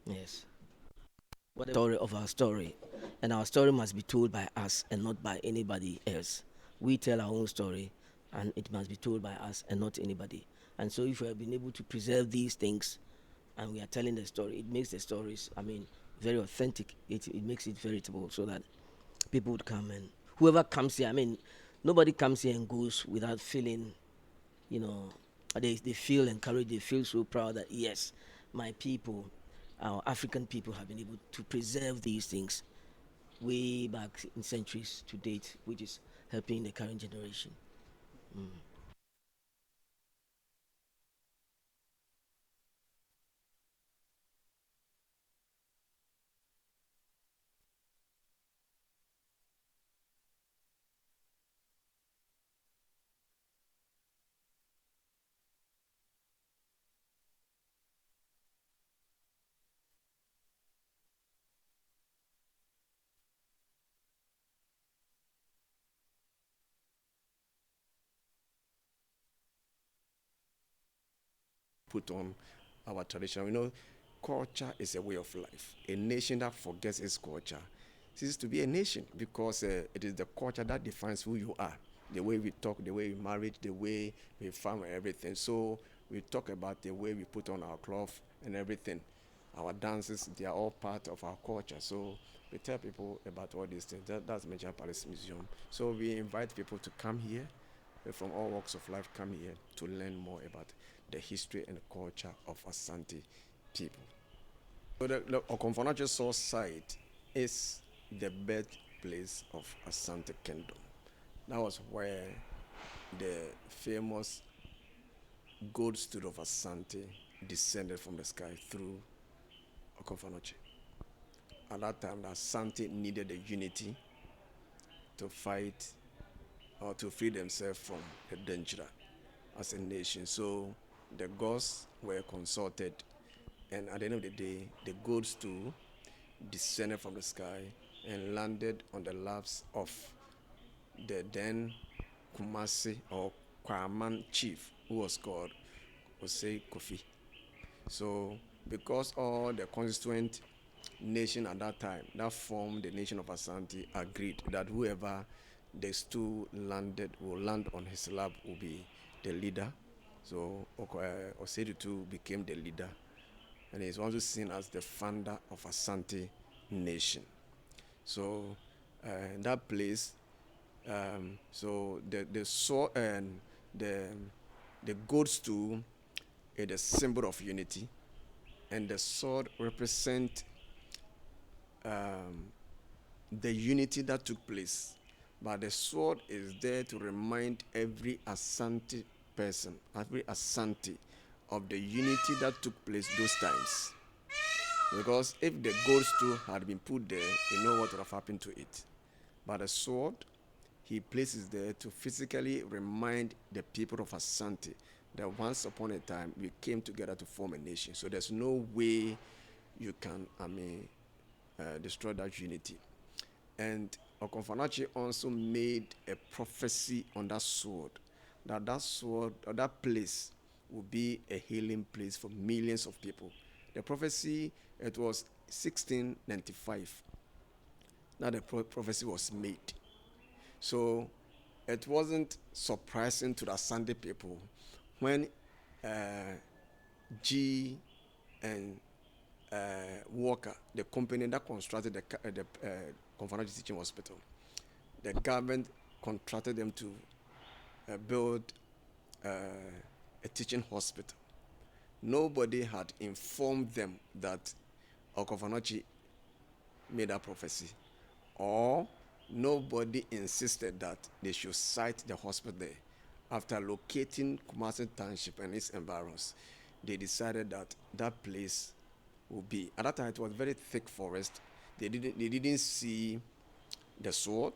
Yes. What the story of our story, and our story must be told by us and not by anybody else. We tell our own story, and it must be told by us and not anybody. And so, if we have been able to preserve these things, and we are telling the story, it makes the stories, I mean, very authentic. It makes it veritable, so that people would come, and whoever comes here, I mean, nobody comes here and goes without feeling, you know, they feel encouraged, they feel so proud that yes, my people, our African people have been able to preserve these things way back in centuries to date, which is helping the current generation. Mm. Put on our tradition. Culture is a way of life. A nation that forgets its culture ceases to be a nation because it is the culture that defines who you are. The way we talk, the way we marry, the way we farm, and everything. So we talk about the way we put on our cloth and everything. Our dances, they are all part of our culture. So we tell people about all these things. That's Major Palace Museum. So we invite people to come here from all walks of life come here to learn more about the history and culture of Asante people. So the Okomfonacho Source site is the birthplace of Asante Kingdom. That was where the famous gold stood of Asante descended from the sky through Okomfonache. At that time, the Asante needed a unity to fight or to free themselves from the danger as a nation. So the gods were consulted, and at the end of the day, the gold stool descended from the sky and landed on the laps of the then Kumasi or Kwaman chief, who was called Osei Kofi. So, because all the constituent nation at that time that formed the nation of Asante agreed that whoever the stool landed will land on his lap will be the leader. So Osei became the leader, and he's also seen as the founder of Asante Nation. So that place, so the sword and the gold stool is a symbol of unity, and the sword represent um, the unity that took place. But the sword is there to remind every Asante person, every Asante, of the unity that took place those times. Because if the gold stool had been put there, you know what would have happened to it. But the sword, he places there to physically remind the people of Asante that once upon a time we came together to form a nation. So there's no way you can, destroy that unity. And Okonfanachi also made a prophecy on that sword, that sword or that place will be a healing place for millions of people. The prophecy, it was 1695 that the prophecy was made. So it wasn't surprising to the Sunday people when uh, G and Walker, the company that constructed the Confederate Teaching Hospital, the government contracted them to build uh, a teaching hospital. Nobody had informed them that Okofanochi made that prophecy, or nobody insisted that they should site the hospital there. After locating Kumasi Township and its environs, they decided that that place would be. At that time, it was very thick forest. They didn't see the sword.